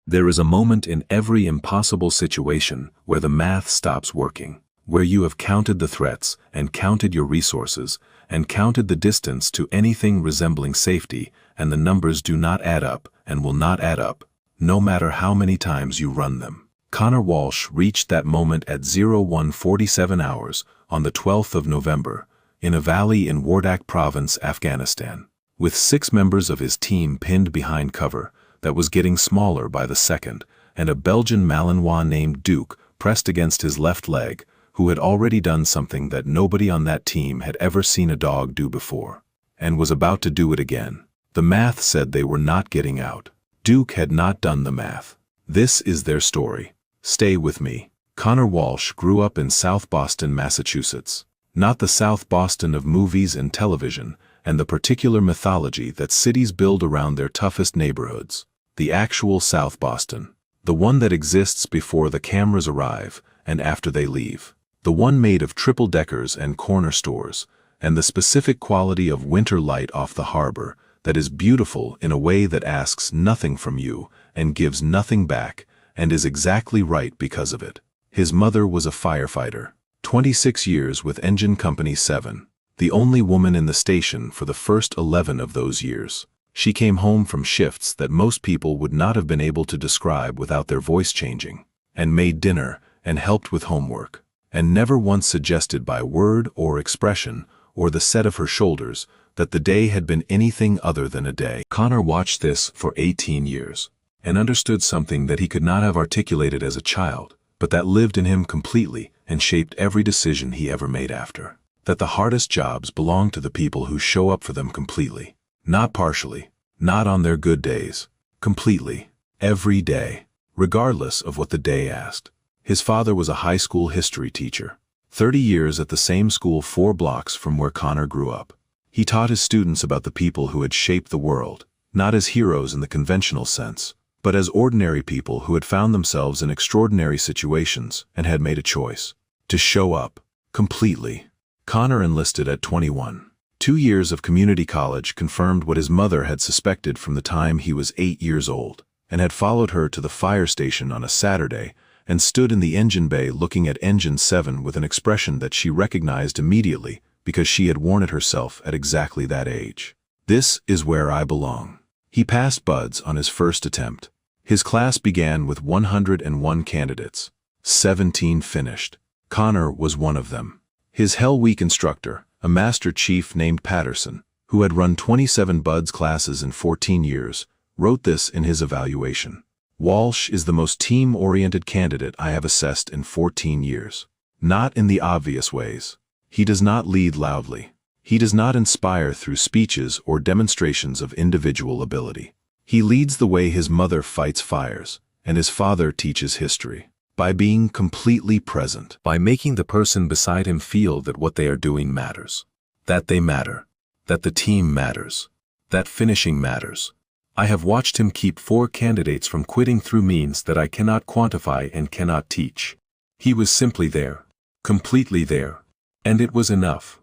There is a moment in every impossible situation where the math stops working, where you have counted the threats and counted your resources and counted the distance to anything resembling safety, and the numbers do not add up and will not add up, no matter how many times you run them. Connor Walsh reached that moment at 01:47 hours on the 12th of November in a valley in Wardak Province, Afghanistan, with 6 members of his team pinned behind cover that was getting smaller by the second, and a Belgian Malinois named Duke pressed against his left leg, who had already done something that nobody on that team had ever seen a dog do before, and was about to do it again. The math said they were not getting out. Duke had not done the math. This is their story. Stay with me. Connor Walsh grew up in South Boston, Massachusetts. Not the South Boston of movies and television, and the particular mythology that cities build around their toughest neighborhoods. The actual South Boston. The one that exists before the cameras arrive and after they leave. The one made of triple-deckers and corner stores, and the specific quality of winter light off the harbor that is beautiful in a way that asks nothing from you and gives nothing back, and is exactly right because of it. His mother was a firefighter, 26 years with Engine Company 7, the only woman in the station for the first 11 of those years. She came home from shifts that most people would not have been able to describe without their voice changing, and made dinner and helped with homework, and never once suggested by word or expression or the set of her shoulders that the day had been anything other than a day. Connor watched this for 18 years, and understood something that he could not have articulated as a child, but that lived in him completely and shaped every decision he ever made after. That the hardest jobs belong to the people who show up for them completely. Not partially, not on their good days, completely, every day, regardless of what the day asked. His father was a high school history teacher, 30 years at the same school 4 blocks from where Connor grew up. He taught his students about the people who had shaped the world, not as heroes in the conventional sense, but as ordinary people who had found themselves in extraordinary situations and had made a choice to show up, completely. Connor enlisted at 21. 2 years of community college confirmed what his mother had suspected from the time he was 8 years old, and had followed her to the fire station on a Saturday and stood in the engine bay looking at Engine 7 with an expression that she recognized immediately because she had worn it herself at exactly that age. This is where I belong. He passed BUD/S on his first attempt. His class began with 101 candidates. 17 finished. Connor was one of them. His Hell Week instructor, a master chief named Patterson, who had run 27 BUD/S classes in 14 years, wrote this in his evaluation. Walsh is the most team-oriented candidate I have assessed in 14 years. Not in the obvious ways. He does not lead loudly. He does not inspire through speeches or demonstrations of individual ability. He leads the way his mother fights fires, and his father teaches history. By being completely present. By making the person beside him feel that what they are doing matters. That they matter. That the team matters. That finishing matters. I have watched him keep 4 candidates from quitting through means that I cannot quantify and cannot teach. He was simply there. Completely there. And it was enough.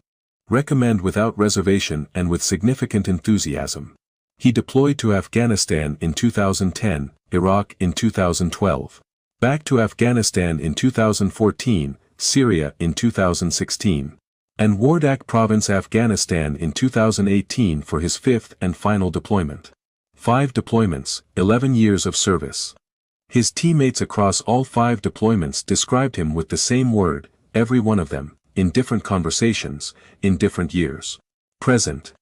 Recommend without reservation and with significant enthusiasm. He deployed to Afghanistan in 2010, Iraq in 2012. Back to Afghanistan in 2014, Syria in 2016, and Wardak Province, Afghanistan in 2018 for his 5th and final deployment. 5 deployments, 11 years of service. His teammates across all 5 deployments described him with the same word, every one of them, in different conversations, in different years. Present.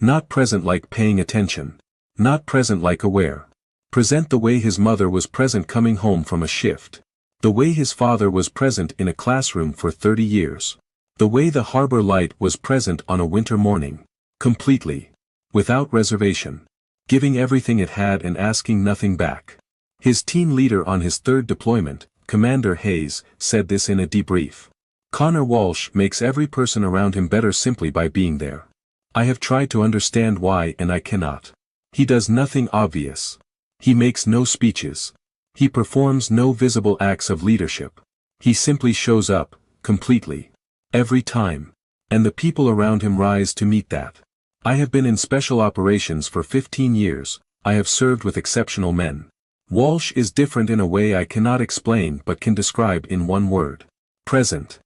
Not present like paying attention. Not present like aware. Present the way his mother was present coming home from a shift. The way his father was present in a classroom for 30 years. The way the harbor light was present on a winter morning. Completely. Without reservation. Giving everything it had and asking nothing back. His team leader on his 3rd deployment, Commander Hayes, said this in a debrief. Connor Walsh makes every person around him better simply by being there. I have tried to understand why and I cannot. He does nothing obvious. He makes no speeches. He performs no visible acts of leadership. He simply shows up, completely. Every time. And the people around him rise to meet that. I have been in special operations for 15 years, I have served with exceptional men. Walsh is different in a way I cannot explain but can describe in one word. Present.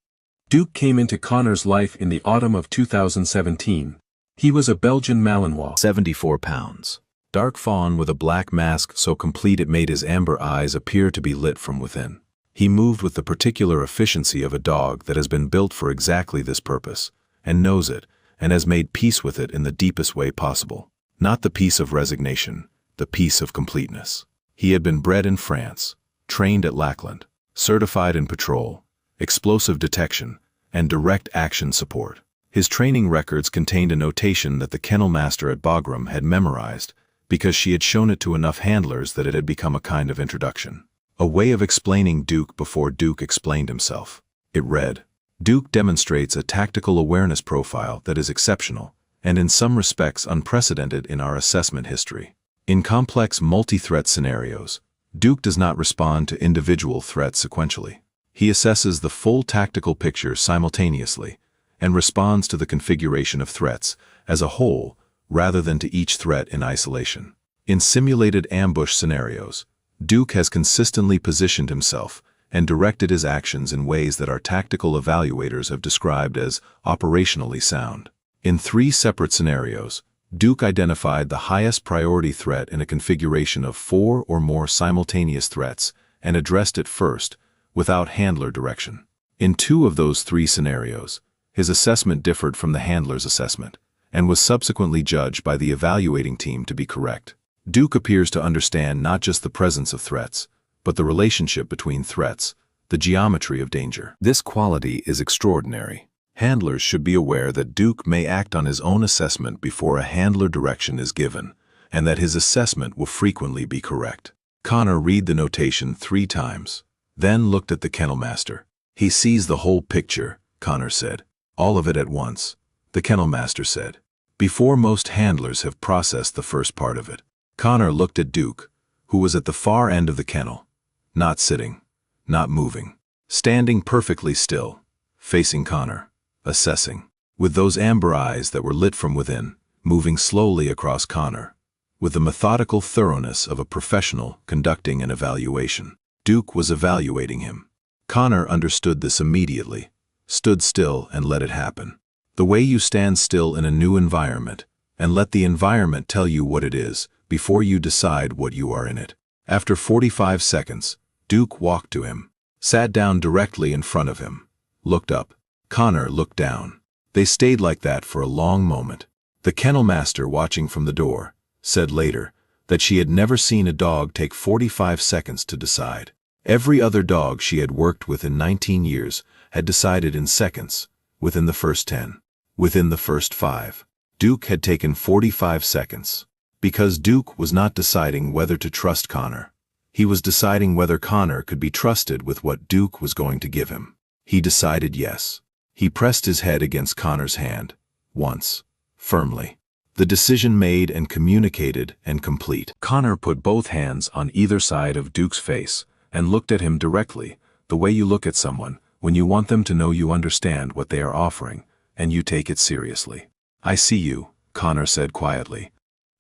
Duke came into Connor's life in the autumn of 2017. He was a Belgian Malinois. 74 pounds. Dark fawn with a black mask so complete it made his amber eyes appear to be lit from within. He moved with the particular efficiency of a dog that has been built for exactly this purpose, and knows it, and has made peace with it in the deepest way possible. Not the peace of resignation, the peace of completeness. He had been bred in France, trained at Lackland, certified in patrol, explosive detection, and direct action support. His training records contained a notation that the kennel master at Bagram had memorized because she had shown it to enough handlers that it had become a kind of introduction. A way of explaining Duke before Duke explained himself. It read, Duke demonstrates a tactical awareness profile that is exceptional and in some respects unprecedented in our assessment history. In complex multi-threat scenarios, Duke does not respond to individual threats sequentially. He assesses the full tactical picture simultaneously and responds to the configuration of threats as a whole rather than to each threat in isolation. In simulated ambush scenarios, Duke has consistently positioned himself and directed his actions in ways that our tactical evaluators have described as operationally sound. In 3 separate scenarios, Duke identified the highest priority threat in a configuration of 4 or more simultaneous threats and addressed it first, without handler direction. In 2 of those 3 scenarios, his assessment differed from the handler's assessment, and was subsequently judged by the evaluating team to be correct. Duke appears to understand not just the presence of threats, but the relationship between threats, the geometry of danger. This quality is extraordinary. Handlers should be aware that Duke may act on his own assessment before a handler direction is given, and that his assessment will frequently be correct. Connor read the notation 3 times, then looked at the kennel master. He sees the whole picture, Connor said. All of it at once, the kennel master said, before most handlers have processed the first part of it. Connor looked at Duke, who was at the far end of the kennel, not sitting, not moving, standing perfectly still, facing Connor, assessing, with those amber eyes that were lit from within, moving slowly across Connor, with the methodical thoroughness of a professional conducting an evaluation. Duke was evaluating him. Connor understood this immediately, stood still and let it happen. The way you stand still in a new environment, and let the environment tell you what it is, before you decide what you are in it. After 45 seconds, Duke walked to him, sat down directly in front of him, looked up. Connor looked down. They stayed like that for a long moment. The kennel master, watching from the door, said later that she had never seen a dog take 45 seconds to decide. Every other dog she had worked with in 19 years had decided in seconds, within the first 10, within the first 5. Duke had taken 45 seconds. Because Duke was not deciding whether to trust Connor. He was deciding whether Connor could be trusted with what Duke was going to give him. He decided yes. He pressed his head against Connor's hand, once, firmly. The decision made and communicated and complete. Connor put both hands on either side of Duke's face and looked at him directly, the way you look at someone when you want them to know you understand what they are offering, and you take it seriously. I see you, Connor said quietly.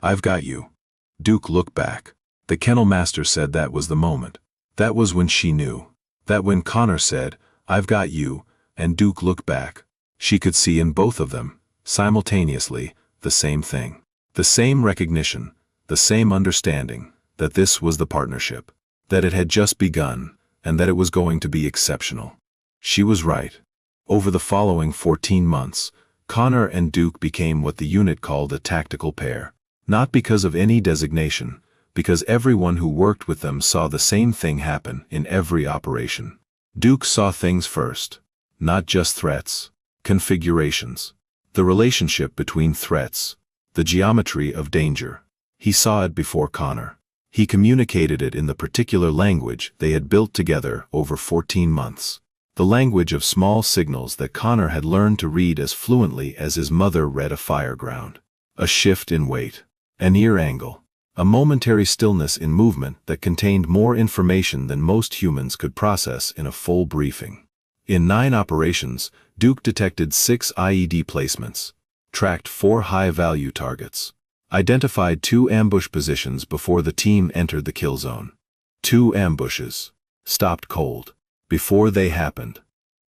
I've got you. Duke looked back. The kennel master said that was the moment. That was when she knew. That when Connor said, I've got you, and Duke looked back, she could see in both of them, simultaneously, the same thing. The same recognition, the same understanding, that this was the partnership, that it had just begun, and that it was going to be exceptional. She was right. Over the following 14 months, Connor and Duke became what the unit called a tactical pair. Not because of any designation, because everyone who worked with them saw the same thing happen in every operation. Duke saw things first, not just threats, configurations, the relationship between threats, the geometry of danger. He saw it before Connor. He communicated it in the particular language they had built together over 14 months. The language of small signals that Connor had learned to read as fluently as his mother read a fireground. A shift in weight. An ear angle, a momentary stillness in movement that contained more information than most humans could process in a full briefing. In 9 operations, Duke detected 6 IED placements, tracked 4 high-value targets, identified 2 ambush positions before the team entered the kill zone. 2 ambushes. Stopped cold. Before they happened.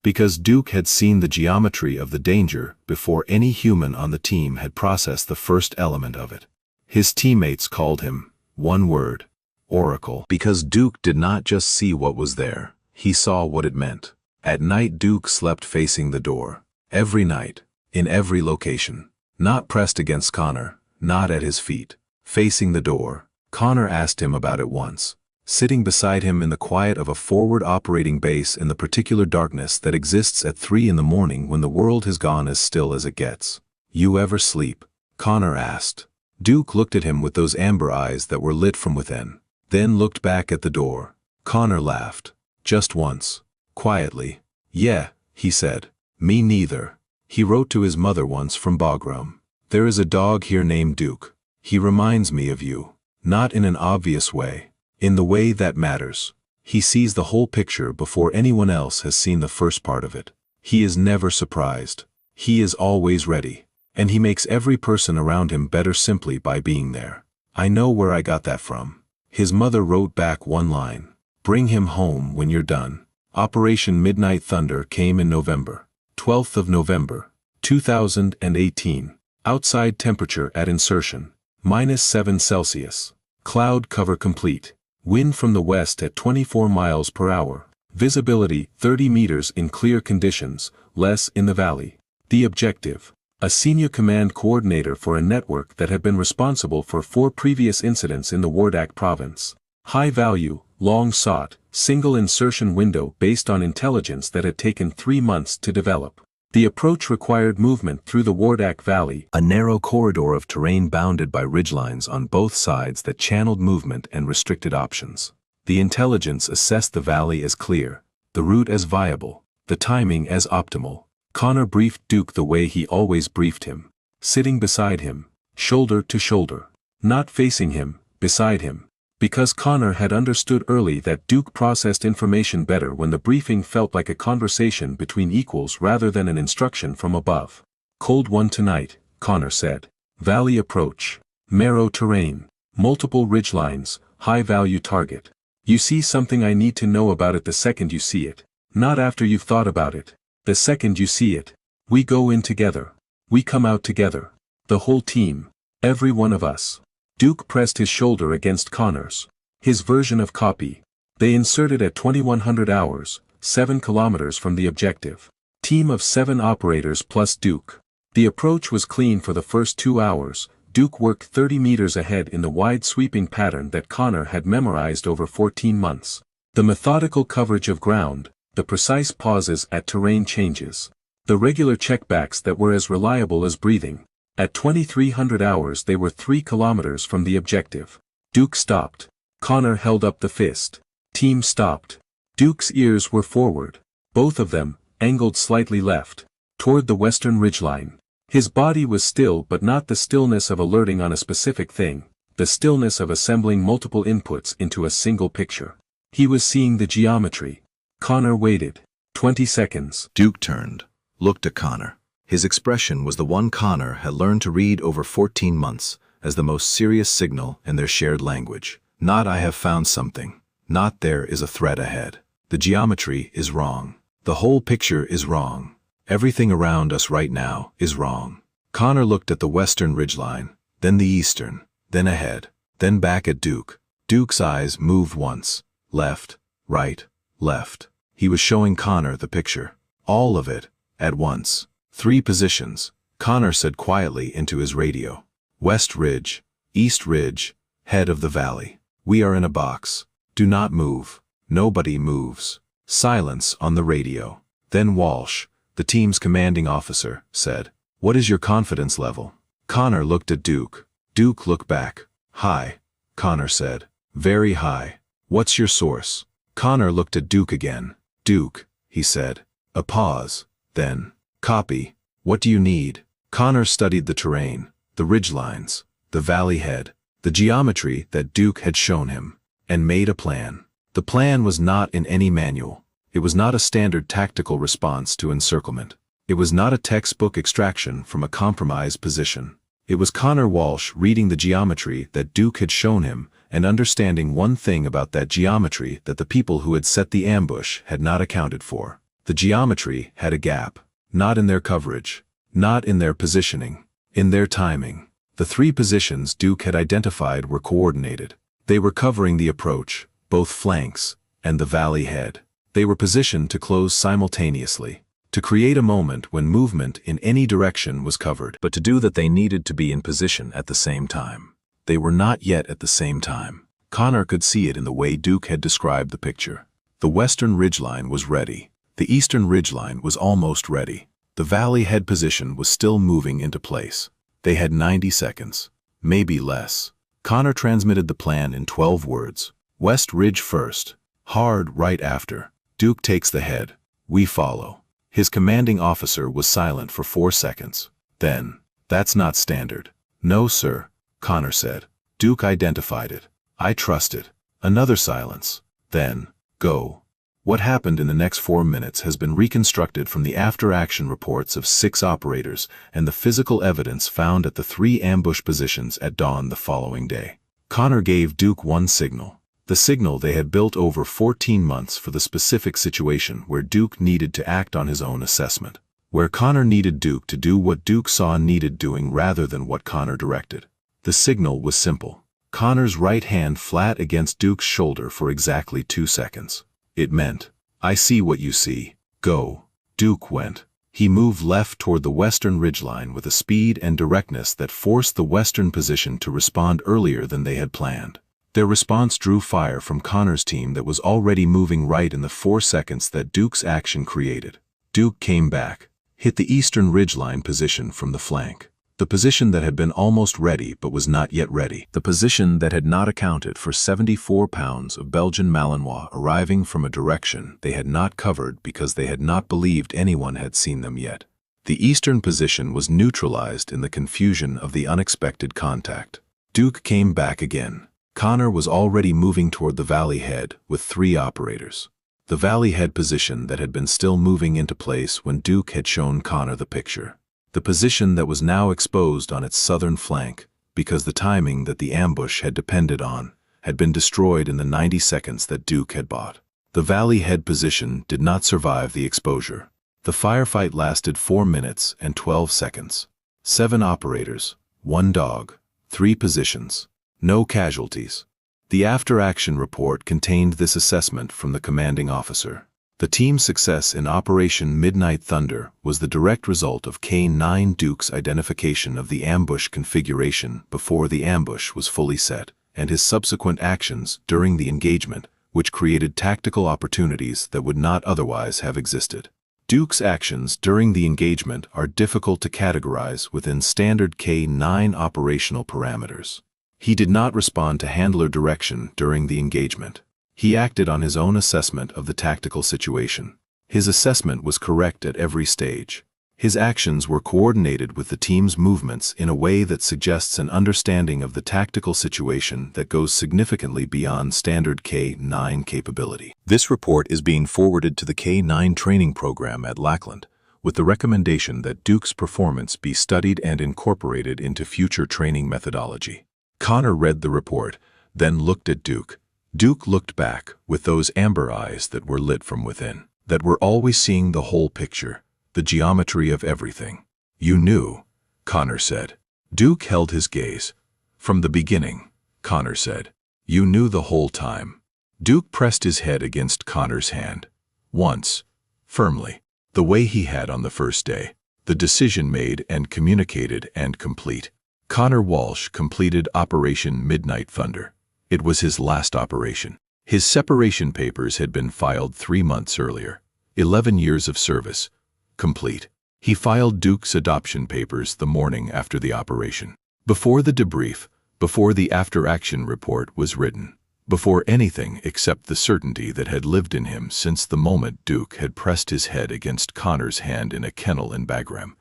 Because Duke had seen the geometry of the danger before any human on the team had processed the first element of it. His teammates called him, one word, Oracle. Because Duke did not just see what was there, he saw what it meant. At night Duke slept facing the door. Every night, in every location. Not pressed against Connor, not at his feet. Facing the door. Connor asked him about it once. Sitting beside him in the quiet of a forward operating base in the particular darkness that exists at 3 in the morning when the world has gone as still as it gets. You ever sleep? Connor asked. Duke looked at him with those amber eyes that were lit from within. Then looked back at the door. Connor laughed. Just once. Quietly. Yeah, he said. Me neither. He wrote to his mother once from Bagram. There is a dog here named Duke. He reminds me of you. Not in an obvious way. In the way that matters. He sees the whole picture before anyone else has seen the first part of it. He is never surprised. He is always ready. And he makes every person around him better simply by being there. I know where I got that from. His mother wrote back one line. Bring him home when you're done. Operation Midnight Thunder came in November. 12th of November, 2018. Outside temperature at insertion, -7 Celsius. Cloud cover complete. Wind from the west at 24 miles per hour. Visibility 30 meters in clear conditions, less in the valley. The objective. A senior command coordinator for a network that had been responsible for 4 previous incidents in the Wardak Province. High value, long sought, single insertion window based on intelligence that had taken 3 months to develop. The approach required movement through the Wardak Valley, a narrow corridor of terrain bounded by ridgelines on both sides that channeled movement and restricted options. The intelligence assessed the valley as clear, the route as viable, the timing as optimal. Connor briefed Duke the way he always briefed him, sitting beside him, shoulder to shoulder, not facing him, beside him. Because Connor had understood early that Duke processed information better when the briefing felt like a conversation between equals rather than an instruction from above. Cold one tonight, Connor said. Valley approach. Narrow terrain. Multiple ridgelines, high-value target. You see something I need to know about it the second you see it. Not after you've thought about it. The second you see it. We go in together. We come out together. The whole team. Every one of us. Duke pressed his shoulder against Connor's. His version of copy. They inserted at 2100 hours, 7 kilometers from the objective. Team of 7 operators plus Duke. The approach was clean for the first 2 hours. Duke worked 30 meters ahead in the wide sweeping pattern that Connor had memorized over 14 months. The methodical coverage of ground, the precise pauses at terrain changes. The regular checkbacks that were as reliable as breathing. At 2300 hours they were 3 kilometers from the objective. Duke stopped. Connor held up the fist. Team stopped. Duke's ears were forward. Both of them, angled slightly left. Toward the western ridgeline. His body was still but not the stillness of alerting on a specific thing. The stillness of assembling multiple inputs into a single picture. He was seeing the geometry. Connor waited. 20 seconds. Duke turned. Looked at Connor. His expression was the one Connor had learned to read over 14 months, as the most serious signal in their shared language. Not I have found something. Not there is a threat ahead. The geometry is wrong. The whole picture is wrong. Everything around us right now is wrong. Connor looked at the western ridgeline, then the eastern, then ahead, then back at Duke. Duke's eyes moved once. Left, right, left. He was showing Connor the picture. All of it, at once. 3 positions, Connor said quietly into his radio. West Ridge, East Ridge, head of the valley. We are in a box. Do not move. Nobody moves. Silence on the radio. Then Walsh, the team's commanding officer, said, What is your confidence level? Connor looked at Duke. Duke looked back. High, Connor said. Very high. What's your source? Connor looked at Duke again. Duke, he said. A pause. Then, copy. What do you need? Connor studied the terrain, the ridgelines, the valley head, the geometry that Duke had shown him, and made a plan. The plan was not in any manual. It was not a standard tactical response to encirclement. It was not a textbook extraction from a compromised position. It was Connor Walsh reading the geometry that Duke had shown him and understanding one thing about that geometry that the people who had set the ambush had not accounted for. The geometry had a gap, not in their coverage, not in their positioning, in their timing. The three positions Duke had identified were coordinated. They were covering the approach, both flanks, and the valley head. They were positioned to close simultaneously, to create a moment when movement in any direction was covered. But to do that they needed to be in position at the same time. They were not yet at the same time. Connor could see it in the way Duke had described the picture. The western ridgeline was ready. The eastern ridgeline was almost ready. The valley head position was still moving into place. They had 90 seconds, maybe less. Connor transmitted the plan in 12 words. West ridge first. Hard right after. Duke takes the head. We follow. His commanding officer was silent for 4 seconds. Then, that's not standard. No, sir, Connor said. Duke identified it. I trust it. Another silence. Then, go. What happened in the next 4 minutes has been reconstructed from the after-action reports of 6 operators and the physical evidence found at the 3 ambush positions at dawn the following day. Connor gave Duke one signal. The signal they had built over 14 months for the specific situation where Duke needed to act on his own assessment. Where Connor needed Duke to do what Duke saw needed doing rather than what Connor directed. The signal was simple. Connor's right hand flat against Duke's shoulder for exactly 2 seconds. It meant, I see what you see. Go. Duke went. He moved left toward the western ridgeline with a speed and directness that forced the western position to respond earlier than they had planned. Their response drew fire from Connor's team that was already moving right in the 4 seconds that Duke's action created. Duke came back, hit the eastern ridgeline position from the flank. The position that had been almost ready but was not yet ready. The position that had not accounted for 74 pounds of Belgian Malinois arriving from a direction they had not covered because they had not believed anyone had seen them yet. The eastern position was neutralized in the confusion of the unexpected contact. Duke came back again. Connor was already moving toward the valley head with 3 operators. The valley head position that had been still moving into place when Duke had shown Connor the picture. The position that was now exposed on its southern flank, because the timing that the ambush had depended on, had been destroyed in the 90 seconds that Duke had bought. The valley head position did not survive the exposure. The firefight lasted 4 minutes and 12 seconds. 7 operators, 1 dog, 3 positions, no casualties. The after-action report contained this assessment from the commanding officer. The team's success in Operation Midnight Thunder was the direct result of K-9 Duke's identification of the ambush configuration before the ambush was fully set, and his subsequent actions during the engagement, which created tactical opportunities that would not otherwise have existed. Duke's actions during the engagement are difficult to categorize within standard K-9 operational parameters. He did not respond to handler direction during the engagement. He acted on his own assessment of the tactical situation. His assessment was correct at every stage. His actions were coordinated with the team's movements in a way that suggests an understanding of the tactical situation that goes significantly beyond standard K-9 capability. This report is being forwarded to the K-9 training program at Lackland, with the recommendation that Duke's performance be studied and incorporated into future training methodology. Connor read the report, then looked at Duke. Duke looked back with those amber eyes that were lit from within, that were always seeing the whole picture, the geometry of everything. You knew, Connor said. Duke held his gaze. From the beginning, Connor said. You knew the whole time. Duke pressed his head against Connor's hand. Once, firmly, the way he had on the first day. The decision made and communicated and complete. Connor Walsh completed Operation Midnight Thunder. It was his last operation. His separation papers had been filed 3 months earlier. 11 years of service. Complete. He filed Duke's adoption papers the morning after the operation. Before the debrief, before the after-action report was written, before anything except the certainty that had lived in him since the moment Duke had pressed his head against Connor's hand in a kennel in Bagram,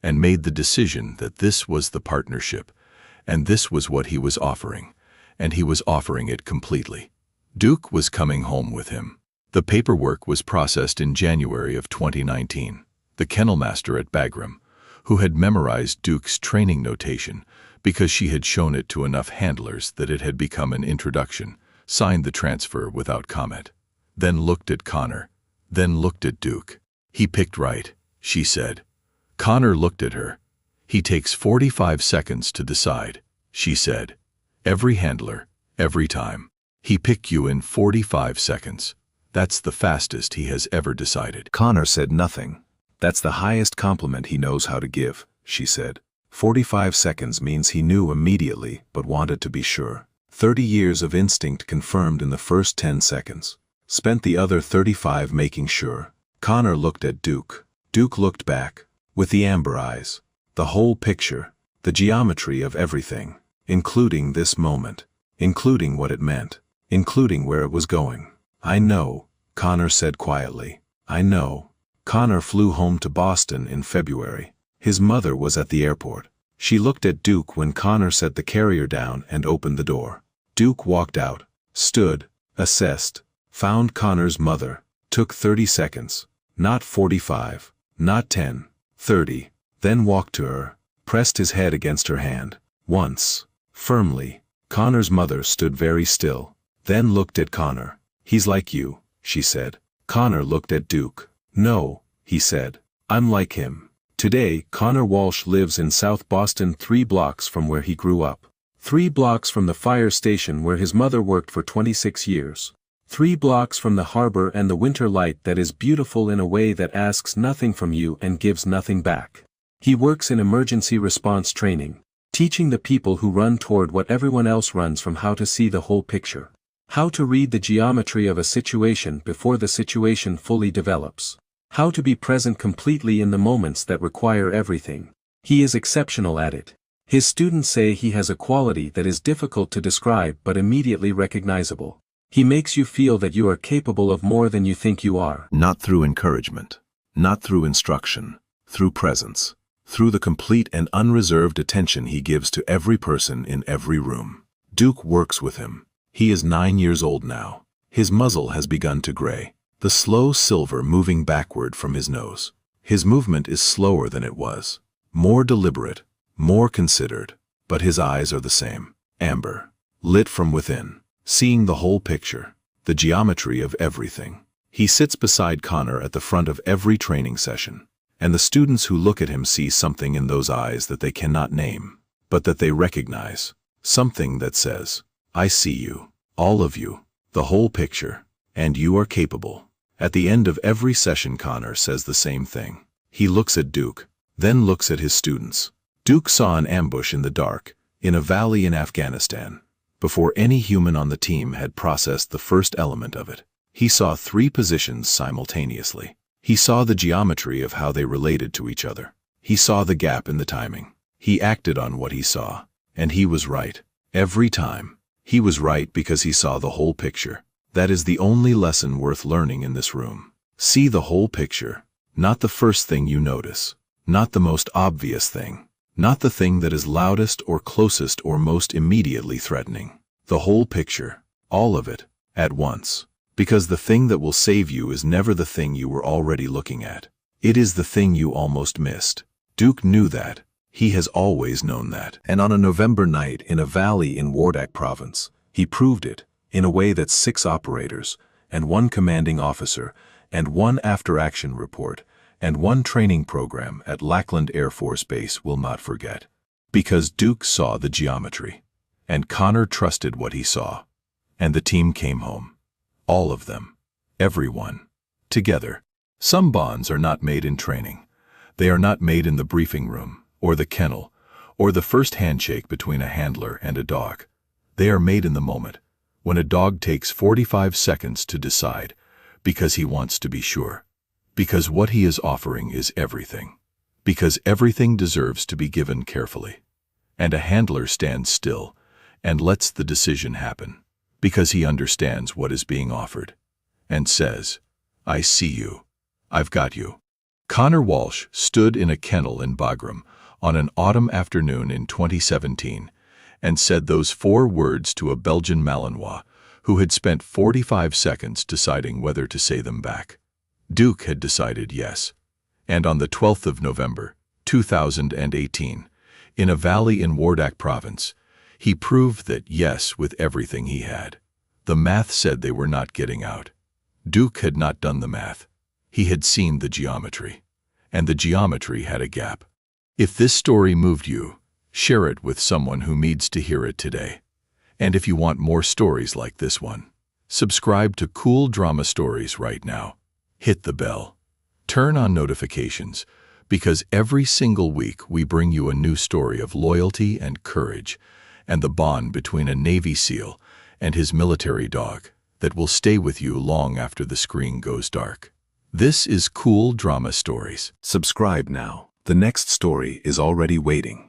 and made the decision that this was the partnership, and this was what he was offering. And he was offering it completely. Duke was coming home with him. The paperwork was processed in January of 2019. The kennel master at Bagram, who had memorized Duke's training notation, because she had shown it to enough handlers that it had become an introduction, signed the transfer without comment, then looked at Connor, then looked at Duke. He picked right, she said. Connor looked at her. He takes 45 seconds to decide, she said. Every handler, every time. He picked you in 45 seconds. That's the fastest he has ever decided. Connor said nothing. That's the highest compliment he knows how to give, she said. 45 seconds means he knew immediately but wanted to be sure. 30 years of instinct confirmed in the first 10 seconds. Spent the other 35 making sure. Connor looked at Duke. Duke looked back, with the amber eyes. The whole picture, the geometry of everything, including this moment, including what it meant, including where it was going. I know, Connor said quietly. I know. Connor flew home to Boston in February. His mother was at the airport. She looked at Duke when Connor set the carrier down and opened the door. Duke walked out, stood, assessed, found Connor's mother, took 30 seconds, not 45, not 10, 30, then walked to her, pressed his head against her hand, once, firmly. Connor's mother stood very still, then looked at Connor. He's like you, she said. Connor looked at Duke. No, he said. I'm like him. Today, Connor Walsh lives in South Boston 3 blocks from where he grew up. 3 blocks from the fire station where his mother worked for 26 years. 3 blocks from the harbor and the winter light that is beautiful in a way that asks nothing from you and gives nothing back. He works in emergency response training, teaching the people who run toward what everyone else runs from how to see the whole picture. How to read the geometry of a situation before the situation fully develops. How to be present completely in the moments that require everything. He is exceptional at it. His students say he has a quality that is difficult to describe but immediately recognizable. He makes you feel that you are capable of more than you think you are. Not through encouragement, not through instruction, through presence, through the complete and unreserved attention he gives to every person in every room. Duke works with him. He is 9 years old now. His muzzle has begun to gray, the slow silver moving backward from his nose. His movement is slower than it was, more deliberate, more considered, but his eyes are the same, amber, lit from within, seeing the whole picture, the geometry of everything. He sits beside Connor at the front of every training session, and the students who look at him see something in those eyes that they cannot name, but that they recognize, something that says, I see you, all of you, the whole picture, and you are capable. At the end of every session Connor says the same thing. He looks at Duke, then looks at his students. Duke saw an ambush in the dark, in a valley in Afghanistan, before any human on the team had processed the first element of it. He saw 3 positions simultaneously. He saw the geometry of how they related to each other. He saw the gap in the timing. He acted on what he saw, and he was right. Every time. He was right because he saw the whole picture. That is the only lesson worth learning in this room. See the whole picture, not the first thing you notice, not the most obvious thing, not the thing that is loudest or closest or most immediately threatening. The whole picture, all of it, at once. Because the thing that will save you is never the thing you were already looking at. It is the thing you almost missed. Duke knew that. He has always known that. And on a November night in a valley in Wardak Province, he proved it, in a way that 6 operators, and 1 commanding officer, and 1 after-action report, and 1 training program at Lackland Air Force Base will not forget. Because Duke saw the geometry, and Connor trusted what he saw, and the team came home. All of them. Everyone. Together. Some bonds are not made in training. They are not made in the briefing room, or the kennel, or the first handshake between a handler and a dog. They are made in the moment, when a dog takes 45 seconds to decide, because he wants to be sure. Because what he is offering is everything. Because everything deserves to be given carefully. And a handler stands still and lets the decision happen, because he understands what is being offered, and says, I see you. I've got you. Connor Walsh stood in a kennel in Bagram on an autumn afternoon in 2017 and said those 4 words to a Belgian Malinois who had spent 45 seconds deciding whether to say them back. Duke had decided yes. And on the 12th of November, 2018, In a valley in Wardak Province, he proved that yes with everything he had. The math said they were not getting out. Duke had not done the math. He had seen the geometry. And the geometry had a gap. If this story moved you, share it with someone who needs to hear it today. And if you want more stories like this one, subscribe to Cool Drama Stories right now. Hit the bell. Turn on notifications, because every single week we bring you a new story of loyalty and courage and the bond between a Navy SEAL and his military dog that will stay with you long after the screen goes dark. This is Cool Drama Stories. Subscribe now. The next story is already waiting.